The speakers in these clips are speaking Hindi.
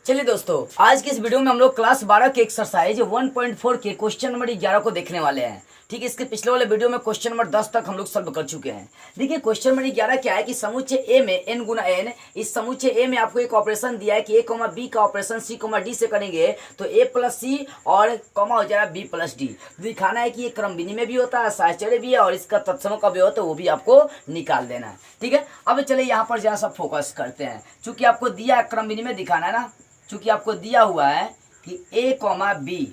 चलिए दोस्तों, आज की इस वीडियो में हम लोग क्लास 12 के एक्सरसाइज 1.4 के क्वेश्चन नंबर 11 को देखने वाले हैं। ठीक है, इसके पिछले वाले वीडियो में क्वेश्चन नंबर 10 तक हम लोग सॉल्व कर चुके हैं। देखिए क्वेश्चन नंबर 11 क्या है कि समुच्चय ए में n गुना n, इस समुच्चय ए में आपको एक ऑपरेशन दिया है कि a, b का ऑपरेशन c, d से करेंगे तो a प्लस सी और कॉमा हो जाएगा b प्लस डी। दिखाना है कि ये क्रम विनिमय भी होता है, साहचर्य भी है और इसका तत्सम का भी होता है, वो भी आपको निकाल देना है। ठीक है, अब चलिए यहाँ पर जरा सा फोकस करते हैं। चूंकि आपको दिया है क्रम विनिमय दिखाना है ना, चूंकि आपको दिया हुआ है कि a, b,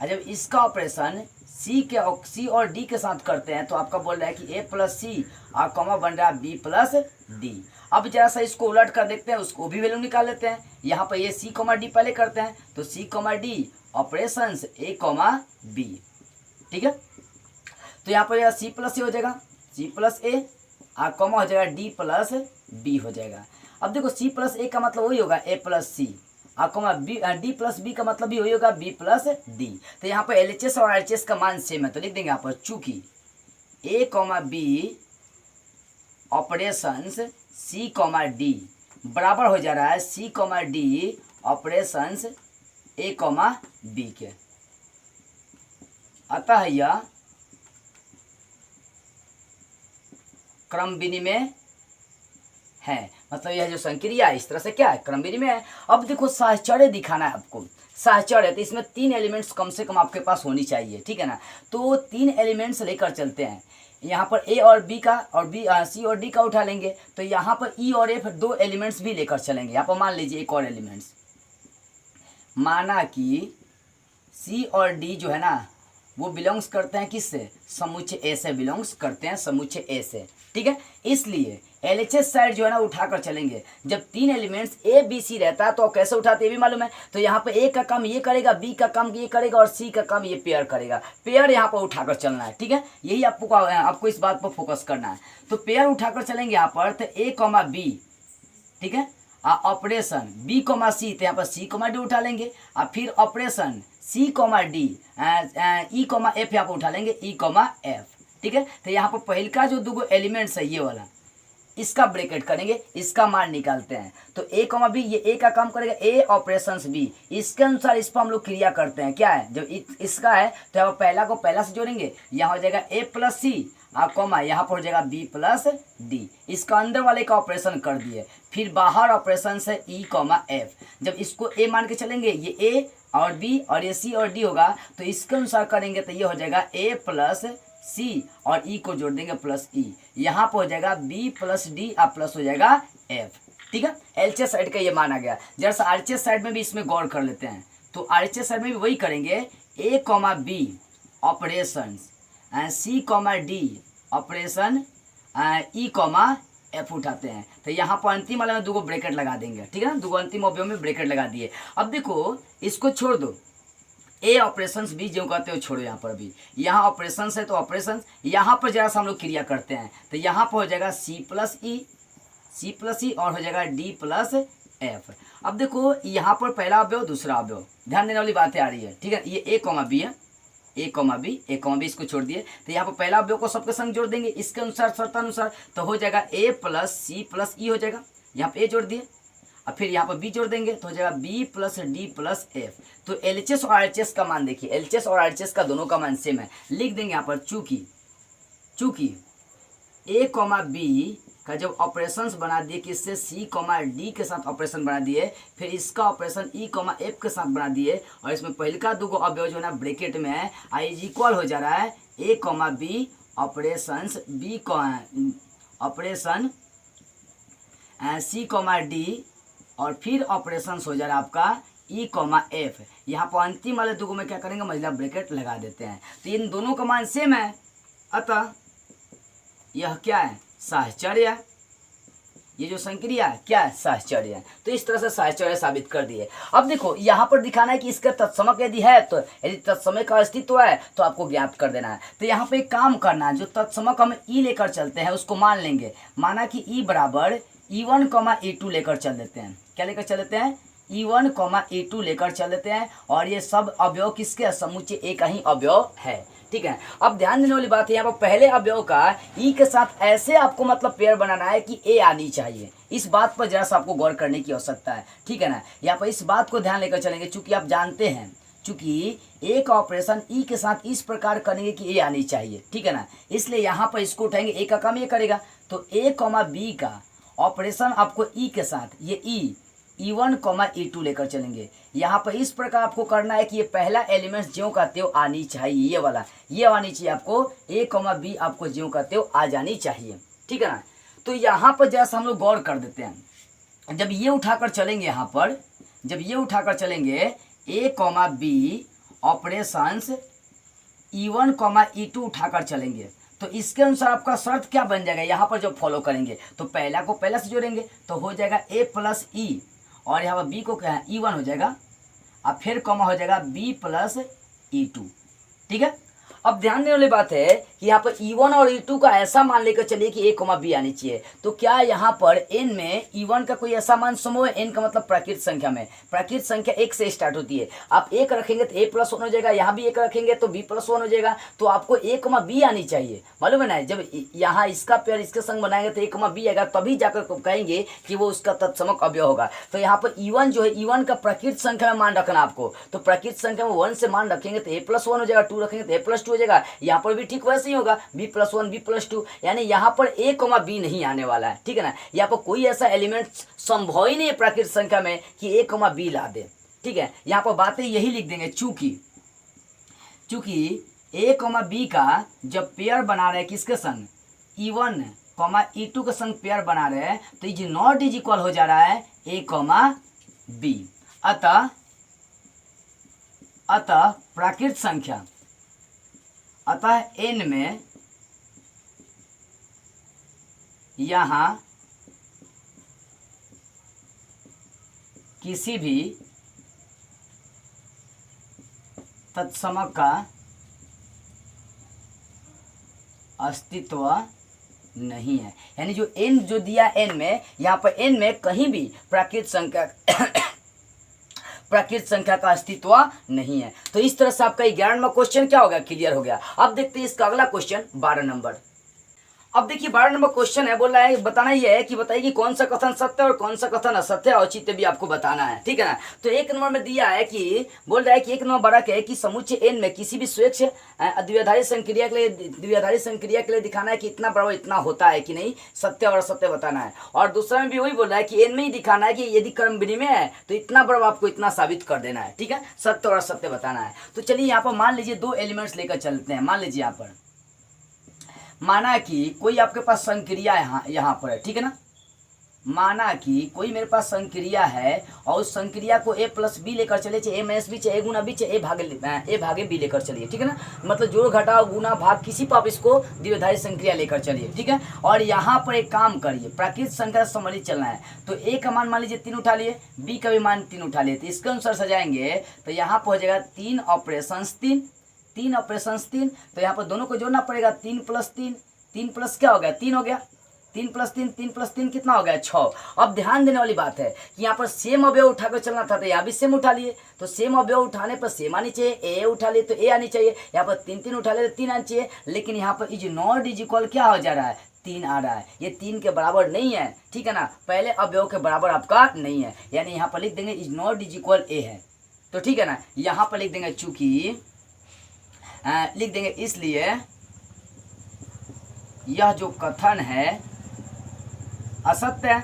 जब इसका ऑपरेशन c और d के साथ करते हैं तो आपका बोल रहा है कि a प्लस सी और कॉमा बन रहा है b प्लस डी। अब जरा सा इसको उलट कर देखते हैं, उसको भी वैल्यू निकाल लेते हैं। यहाँ पर ये c, d पहले करते हैं तो c, d operation a, b। ठीक है, तो यहाँ पर c प्लस ए हो जाएगा, c प्लस ए और कॉमा हो जाएगा d प्लस b हो जाएगा। अब देखो c प्लस ए का मतलब वही होगा a प्लस सी और कॉमा डी प्लस बी का मतलब भी वही होगा b प्लस डी। तो यहाँ पर LHS और RHS का मान सेम है तो लिख देंगे यहाँ पर चूंकि a, b operations c, d बराबर हो जा रहा है c, d operations a, b के। अतः यह क्रम विनिमय है, मतलब यह जो संक्रिया है इस तरह से क्या है, क्रम विनिमय है। अब देखो साहचर्य दिखाना है आपको, साहचर्य तो इसमें 3 एलिमेंट्स कम से कम आपके पास होनी चाहिए। ठीक है ना, तो 3 एलिमेंट्स लेकर चलते हैं। यहाँ पर ए और बी का और बी सी और डी का उठा लेंगे तो यहाँ पर ई और एफ 2 एलिमेंट्स भी लेकर चलेंगे। यहाँ पर मान लीजिए एक और एलिमेंट्स, माना कि सी और डी जो है ना वो बिलोंग्स करते हैं किससे, समुच्चय ए से बिलोंग्स करते हैं, समुच्चय ए से। ठीक है, इसलिए LHS साइड जो है ना उठाकर चलेंगे। जब 3 एलिमेंट्स ए बी सी रहता है तो कैसे उठाते हैं ये भी मालूम है। तो यहाँ पे ए का काम ये करेगा, बी का काम ये करेगा और सी का काम ये पेयर करेगा। पेयर यहाँ पर उठाकर चलना है। ठीक है, यही आपको इस बात पर फोकस करना है। तो पेयर उठाकर चलेंगे यहाँ पर तो a, b। ठीक है, ऑपरेशन b, c तो यहाँ पर c, d उठा लेंगे और फिर operation c, d e, f यहाँ पर उठा लेंगे e, f। ठीक है, तो यहाँ पर पहले का जो 2 एलिमेंट्स है ये वाला, इसका ब्रैकेट करेंगे, इसका मान निकालते हैं। तो a, b ये a का काम करेगा, a ऑपरेशंस b, इसके अनुसार इस पर हम लोग क्रिया करते हैं। क्या है, जब इसका है तो यहाँ पहला को पहला से जोड़ेंगे, यहाँ हो जाएगा a प्लस सी और कॉमा यहाँ पर हो जाएगा b प्लस डी। इसका अंदर वाले का ऑपरेशन कर दिए, फिर बाहर ऑपरेशन से e, f। जब इसको a मान के चलेंगे, ये a और b और ये c और d होगा तो इसके अनुसार करेंगे तो ये हो जाएगा a प्लस सी और ई को जोड़ देंगे प्लस ई, यहाँ पर हो जाएगा बी प्लस डी और प्लस हो जाएगा एफ। ठीक है, LHS साइड का ये माना गया। जरा सा RHS साइड में भी इसमें गौर कर लेते हैं। तो RHS साइड में भी वही करेंगे, a, b operation C, D operation E, F उठाते हैं। तो यहाँ पर अंतिम वाले में 2 ब्रैकेट लगा देंगे। ठीक है ना, 2 अंतिम अवयव में ब्रैकेट लगा दिए। अब देखो इसको छोड़ दो, ए ऑपरेशंस बी जो कहते हो छोड़ो, यहाँ पर भी यहाँ ऑपरेशंस है तो ऑपरेशंस यहाँ पर जरा सा हम लोग क्रिया करते हैं तो यहाँ पर हो जाएगा सी प्लस ई और हो जाएगा डी प्लस एफ। अब देखो यहाँ पर पहला अवयव दूसरा अवयव, ध्यान देने वाली बातें आ रही है। ठीक है, ये ए, बी है, ए, बी इसको छोड़ दिए तो यहाँ पर पहला अवयव को सबके संग जोड़ देंगे इसके अनुसार शर्तानुसार तो हो जाएगा ए प्लस सी प्लस ई हो जाएगा। यहाँ पे ए जोड़ दिए और फिर यहाँ पर b जोड़ देंगे तो हो जाएगा b plus D plus F. तो LHS और RHS का मान देखिए, LHS और RHS का दोनों का मान सेम है। लिख देंगे यहाँ पर चूंकि a, b का जब ऑपरेशंस बना दिए किससे, c, d के साथ ऑपरेशन बना दिए, फिर इसका ऑपरेशन e, f के साथ बना दिए और इसमें पहले का 2 अवयव जो है ना ब्रैकेट में है, इज इक्वल हो जा रहा है a, b operations b operation c, d और फिर ऑपरेशंस हो जा रहा है आपका ई, एफ। यहाँ पर अंतिम वाले 2 में क्या करेंगे, महिला ब्रैकेट लगा देते हैं। तो इन दोनों का मान सेम है, अतः यह क्या है, साहचर्य। ये जो संक्रिया है क्या है, साहचर्य है। तो इस तरह से साहचर्य साबित कर दिए। अब देखो यहाँ पर दिखाना है कि इसका तत्समक यदि है तो यदि तत्समय का अस्तित्व है तो आपको ज्ञात कर देना है। तो यहाँ पे एक काम करना है, जो तत्समक हम ई लेकर चलते हैं उसको मान लेंगे। माना कि ई बराबर E1, E2 लेकर चल देते हैं। क्या लेकर चल देते हैं, E1, E2 लेकर चल देते हैं और ये सब अवयव किसके, समुच्चय ए का ही अवयव है। ठीक है। अब ध्यान देने वाली बात है यहाँ पर पहले अवयव का ई के साथ ऐसे आपको मतलब पेयर बनाना है कि ए आनी चाहिए। इस बात पर जरा सा आपको गौर करने की आवश्यकता है, ठीक है ना। यहाँ पर इस बात को ध्यान लेकर चलेंगे, चूंकि आप जानते हैं चूंकि ए का ऑपरेशन ई के साथ इस प्रकार करेंगे कि ए आनी चाहिए, ठीक है ना। इसलिए यहाँ पर इसको उठाएंगे, ए का काम ये करेगा, तो ए कॉमा बी का ऑपरेशन आपको ई के साथ ये E1 कॉमा E2 लेकर चलेंगे। यहाँ पर इस प्रकार आपको करना है कि ये पहला एलिमेंट ज्यों का त्यों आनी चाहिए, ये वाला ये आनी चाहिए आपको, ए कॉमा बी आपको ज्यों का त्यों आ जानी चाहिए, ठीक है ना। तो यहाँ पर जैसा हम लोग गौर कर देते हैं, जब ये उठाकर चलेंगे, यहाँ पर जब ये उठाकर चलेंगे A comma B operations E1 comma E2 उठाकर चलेंगे, तो इसके अनुसार आपका शर्त क्या बन जाएगा, यहाँ पर जब फॉलो करेंगे तो पहला को पहला से जोड़ेंगे तो हो जाएगा ए प्लस ई, और यहाँ पर बी को क्या है E1 हो जाएगा, अब फिर कॉमा हो जाएगा बी प्लस E2, ठीक है। अब ध्यान देने वाली बात है कि यहाँ पर E1 और E2 का ऐसा मान लेकर चलिए कि ए कॉमा बी आनी चाहिए, तो क्या यहाँ पर n में E1 का कोई ऐसा मान समूह है, n का मतलब प्राकृत संख्या में, प्राकृत संख्या 1 से स्टार्ट होती है। आप 1 रखेंगे तो a प्लस 1 हो जाएगा, यहाँ भी 1 रखेंगे तो b प्लस 1 हो जाएगा, तो आपको a कॉमा बी आनी चाहिए, मालूम है ना। जब यहाँ इसका पेयर इसके संग बनाएंगे तो a कॉमा बी आएगा, तभी जाकर कहेंगे कि वो उसका तत्समक अवयव होगा। तो यहाँ पर E1 जो है, E1 का प्राकृत संख्या में मान रखना आपको, तो प्राकृत संख्या में 1 से मान रखेंगे तो a प्लस 1 हो जाएगा, 2 रखेंगे तो a प्लस 2 हो जाएगा। यहाँ पर भी ठीक वैसे ही होगा, b प्लस 1 b प्लस 2, यानी यहाँ पर a कॉमा बी नहीं आने वाला है, ठीक है ना। यहाँ पर कोई ऐसा एलिमेंट संभव ही नहीं है प्राकृत संख्या में कि a कॉमा बी ला दे, ठीक है। यहाँ पर बातें यही लिख देंगे, चूंकि a कॉमा बी का जब पेयर बना रहे किसके संग, E1 कॉमा E2 के संग पेयर बना रहे हैं, तो ये नॉट इज इक्वल हो जा रहा है a कॉमा बी। अतः प्राकृत संख्या, अतः n में यहाँ किसी भी तत्समक का अस्तित्व नहीं है, यानी जो n जो दिया n में, यहाँ पर n में कहीं भी प्राकृत संख्या प्राकृत संख्या का अस्तित्व नहीं है। तो इस तरह से आपका 11वां क्वेश्चन क्या हो गया, क्लियर हो गया। अब देखते हैं इसका अगला क्वेश्चन 12 नंबर। अब देखिए 12 नंबर क्वेश्चन है, बोल रहा है बताना ये है कि बताइए कि कौन सा कथन सत्य और कौन सा कथन असत्य है, औचित्य भी आपको बताना है, ठीक है ना। तो 1 नंबर में दिया है कि बोल रहा है कि 1 नंबर बड़ा है कि समुच्चय n में किसी भी स्वेच्छ द्विआधारी संक्रिया के लिए दिखाना है कि इतना बराबर इतना होता है कि नहीं, सत्य और असत्य बताना है। और दूसरा में भी वही बोल रहा है कि n में ही दिखाना है कि यदि क्रम विनिमय है तो इतना बराबर आपको इतना साबित कर देना है, ठीक है, सत्य और असत्य बताना है। तो चलिए यहाँ पर मान लीजिए 2 एलिमेंट्स लेकर चलते हैं। मान लीजिए यहाँ पर माना कि कोई आपके पास संक्रिया यहाँ पर है, ठीक है ना। माना कि कोई मेरे पास संक्रिया है और उस संक्रिया को a प्लस बी लेकर चले, चाहे a माइनस बी, चाहे a गुना बी, चाहे a भागे बी लेकर चलिए, ठीक है ना। मतलब जोड़ घटाव गुना भाग किसी पर आप इसको द्विआधारी संक्रिया लेकर चलिए, ठीक है। और यहाँ पर एक काम करिए, प्राकृत संख्या से संबंधित चलना है, तो a का मान लीजिए 3 उठा लिए, b का भी मान 3 उठा लिए, तो इसके अनुसार सजाएंगे तो यहाँ पर हो जाएगा 3 ऑपरेशंस 3 ऑपरेशंस 3, तो यहाँ पर दोनों को जोड़ना पड़ेगा, 3 प्लस 3, 3 प्लस क्या हो गया 3 हो गया, 3 प्लस 3, 3 प्लस 3 कितना हो गया 6। अब ध्यान देने वाली बात है कि यहाँ पर सेम अवयव उठाकर चलना था, तो यहाँ भी सेम उठा लिए, तो सेम अवयव उठाने पर सेम आनी चाहिए, ए उठा लिए तो ए आनी चाहिए, यहाँ पर 3 उठा लिए तो 3 आनी चाहिए, लेकिन यहाँ पर इज नॉट इज इक्वल क्या हो जा रहा है 3 आ रहा है, ये 3 के बराबर नहीं है, ठीक है ना, पहले अवयव के बराबर आपका नहीं है, यानी यहाँ पर लिख देंगे इज नॉट इज इक्वल ए है, तो ठीक है ना। यहाँ पर लिख देंगे चूंकि लिख देंगे इसलिए यह जो कथन है असत्य है।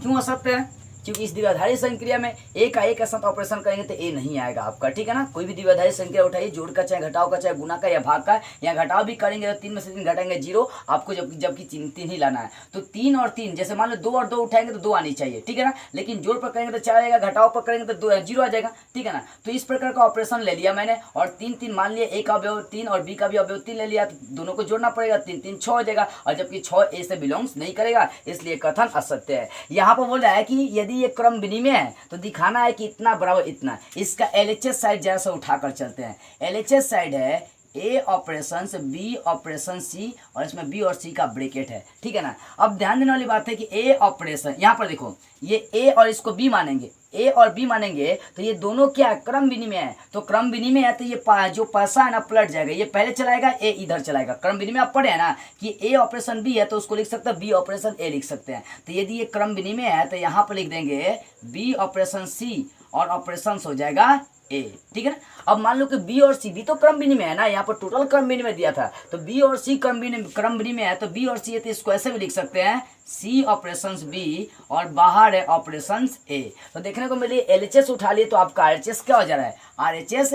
क्यों असत्य है, क्योंकि इस द्विआधारी संक्रिया में ए का ए के साथ ऑपरेशन करेंगे तो ए नहीं आएगा आपका, ठीक है ना। कोई भी द्विआधारी संक्रिया उठाइए, जोड़ का चाहे घटाव का चाहे गुना का या भाग का, या घटाव भी करेंगे तो 3 में से 3 घटाएंगे 0, आपको जबकि 3 ही लाना है, तो 3 और 3 जैसे मान लो 2 और 2 उठाएंगे तो 2 आनी चाहिए, ठीक है ना, लेकिन जोड़ पर करेंगे तो 4 आएगा, घटाव पर करेंगे तो 0 आ जाएगा, ठीक है ना। तो इस प्रकार का ऑपरेशन ले लिया मैंने, और 3 मान लिया, ए का अवयव 3 और बी का भी अवयव 3 ले लिया, तो दोनों को जोड़ना पड़ेगा, 3 6 हो जाएगा, और जबकि 6 ए से बिलोंग्स नहीं करेगा, इसलिए कथन असत्य है। यहाँ पर बोल रहा है कि यदि ये क्रम विनिमय है तो दिखाना है कि इतना बराबर इतना। इसका LHS साइड जैसा उठाकर चलते हैं, LHS साइड है ए ऑपरेशन बी ऑपरेशन सी और इसमें बी और सी का ब्रैकेट है, ठीक है ना। अब ध्यान देने वाली बात है कि ए ऑपरेशन, यहाँ पर देखो ये ए और इसको बी मानेंगे, ए और बी मानेंगे तो ये दोनों क्या है, क्रम विनिमय है। तो क्रम विनिमय है तो ये जो पैसा है ना पलट जाएगा, ये पहले चलाएगा, ए इधर चलाएगा। क्रम विनिमय आप पढ़े है ना कि ए ऑपरेशन बी है तो उसको लिख सकते हैं बी ऑपरेशन ए लिख सकते हैं। तो यदि ये क्रम विनिमय है तो यहाँ पर लिख देंगे बी ऑपरेशन सी और ऑपरेशन हो जाएगा ए, ठीक है ना। अब मान लो कि बी और सी, बी तो क्रम विनिमय है ना, यहाँ पर टोटल क्रम विनिमय दिया था, तो बी और सी क्रम विनिमय है, तो बी और सी है तो इसको ऐसे भी लिख सकते हैं सी ऑपरेशन बी और बाहर है ऑपरेशन ए। तो देखने को मिली एलएचएस उठा लिए तो आपका आरएचएस क्या हो जा रहा है, आरएचएस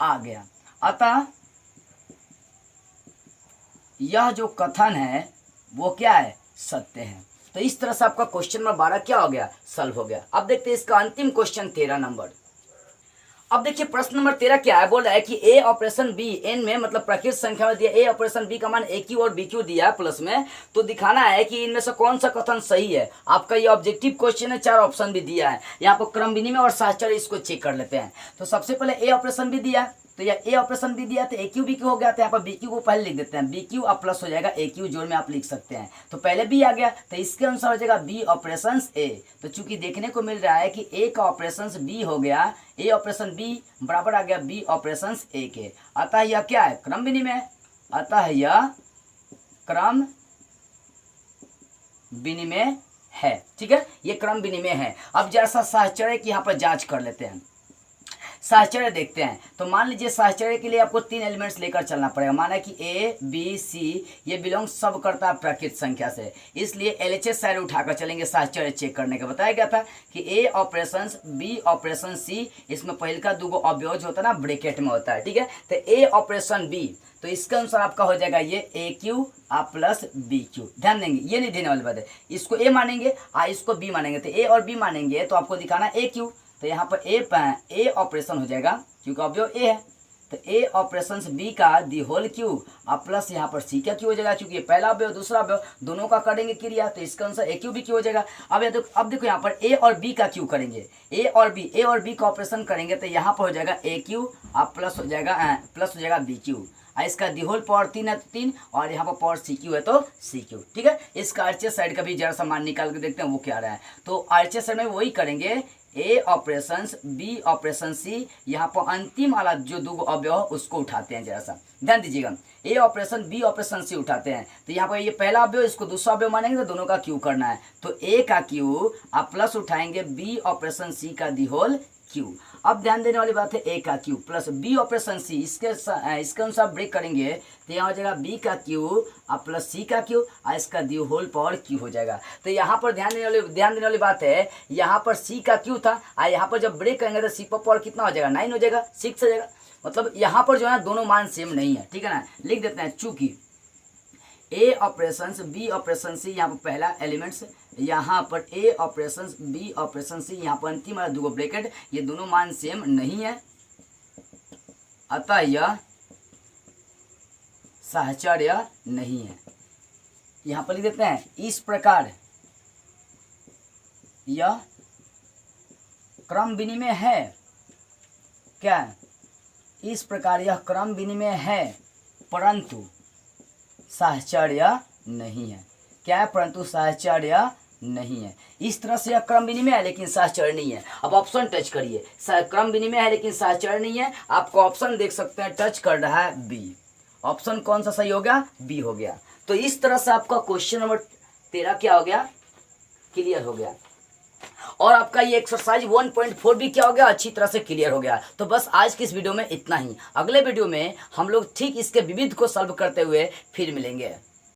आ गया। अतः यह जो कथन है वो क्या है, सत्य है। तो इस तरह से आपका क्वेश्चन नंबर 12 क्या हो गया, सॉल्व हो गया। अब देखते हैं इसका अंतिम क्वेश्चन 13 नंबर। अब देखिए प्रश्न नंबर 13 क्या है, बोल रहा है कि ए ऑपरेशन बी एन में, मतलब प्राकृत संख्या में दिया ए ऑपरेशन बी का मान ए क्यू और बी क्यू दिया है प्लस में, तो दिखाना है कि इनमें से कौन सा कथन सही है। आपका ये ऑब्जेक्टिव क्वेश्चन है, 4 ऑप्शन भी दिया है, यहाँ पर क्रम विनिमय और साहचर्य इसको चेक कर लेते हैं। तो सबसे पहले ए ऑपरेशन बी दिया, तो यह ए ऑपरेशन बी दिया तो ए क्यू बी क्यू हो गया, तो यहाँ पर बी क्यू को पहले लिख देते हैं, बी क्यू अब प्लस हो जाएगा ए क्यू, जोड़ में आप लिख सकते हैं। तो पहले बी आ गया तो इसके अनुसार हो जाएगा बी ऑपरेशन ए। तो चूंकि देखने को मिल रहा है कि ए का ऑपरेशन बी हो गया, ए ऑपरेशन बी बराबर आ गया बी ऑपरेशन ए के, अतः यह क्या है, क्रम विनिमय, अतः यह क्रम विनिमय है, ठीक है, ये क्रम विनिमय है। अब जैसा साहचर्य की यहाँ पर जांच कर लेते हैं, साहचर्य देखते हैं। तो मान लीजिए साहचर्य के लिए आपको 3 एलिमेंट्स लेकर चलना पड़ेगा, माना कि ए बी सी ये बिलोंग सब करता है प्राकृत संख्या से, इसलिए एलएचएस साइड उठाकर चलेंगे साहचर्य चेक करने का। बताया गया था कि ए ऑपरेशन बी ऑपरेशन सी, इसमें पहले का 2 अवयव होता है ना ब्रैकेट में होता है, ठीक है। तो ए ऑपरेशन बी, तो इसके अनुसार आपका हो जाएगा ये ए क्यू आप प्लस बी क्यू। ध्यान देंगे, ये नहीं देने वाली बात है, इसको ए मानेंगे इसको बी मानेंगे, तो ए और बी मानेंगे तो आपको दिखाना ए क्यू, तो यहाँ पर ए ऑपरेशन हो जाएगा क्योंकि अवयव ए है, तो ए ऑपरेशन बी का दी होल क्यू अब प्लस यहाँ पर सी का क्यू हो जाएगा, क्योंकि ये पहला अवयव दूसरा अवयव दोनों का करेंगे क्रिया, तो इसके अनुसार ए क्यू बी क्यू हो जाएगा। अब देखो यहाँ पर ए और बी का क्यू करेंगे, ए और बी का ऑपरेशन करेंगे तो यहाँ पर हो जाएगा ए क्यू अब प्लस हो जाएगा बी क्यू, इसका दी होल पावर 3 है तो 3 और यहाँ पर पावर सी क्यू है तो सी क्यू, ठीक है। इसका आरएचएस साइड का भी जरा सा मान निकाल के देखते हैं वो क्या रहा है। तो आरएचएस साइड में वही करेंगे, ए ऑपरेशन बी ऑपरेशन सी, यहाँ पर अंतिम वाला जो 2 अवयव उसको उठाते हैं, जरा सा ध्यान दीजिएगा, ए ऑपरेशन बी ऑपरेशन सी उठाते हैं, तो यहाँ पर ये पहला अवयव इसको दूसरा अवयव मानेंगे तो दोनों का क्यू करना है, तो ए का क्यू आप प्लस उठाएंगे बी ऑपरेशन सी का दी होल क्यू। अब ध्यान देने वाली बात है ए का Q plus B operation C, इसके अनुसार ब्रेक करेंगे तो यहाँ हो जाएगा बी का क्यू और प्लस सी का क्यू और इसका दी होल पावर क्यू हो जाएगा। तो यहाँ पर ध्यान देने वाली बात है, यहाँ पर सी का क्यू था और यहाँ पर जब ब्रेक करेंगे तो सी पर पावर कितना हो जाएगा, 9 हो जाएगा, 6 हो जाएगा। मतलब यहाँ पर जो है दोनों मान सेम नहीं है, ठीक है ना। लिख देते हैं चूंकि ए ऑपरेशन बी ऑपरेशन सी, यहाँ पर पहला एलिमेंट्स, यहाँ पर ए ऑपरेशन बी ऑपरेशन सी, यहाँ पर अंतिम वाला 2 ब्रैकेट, ये दोनों मान सेम नहीं है, अतः यह साहचर्य नहीं है। यहाँ पर लिख देते हैं इस प्रकार यह क्रम विनिमय है, क्या इस प्रकार यह क्रम विनिमय है परंतु साहचर्य नहीं है, क्या है, परंतु साहचर्य नहीं है। इस तरह से यह क्रम विनिमय है लेकिन साहचर्य नहीं है। अब ऑप्शन टच करिए, क्रम विनिमय है लेकिन साहचर्य नहीं है, आपको ऑप्शन देख सकते हैं टच कर रहा है बी, ऑप्शन कौन सा सही हो गया, बी हो गया। तो इस तरह से आपका क्वेश्चन नंबर 13 क्या हो गया, क्लियर हो गया, और आपका ये एक्सरसाइज 1.4 भी क्या हो गया, अच्छी तरह से क्लियर हो गया। तो बस आज की इस वीडियो में इतना ही, अगले वीडियो में हम लोग ठीक इसके विविध को सॉल्व करते हुए फिर मिलेंगे।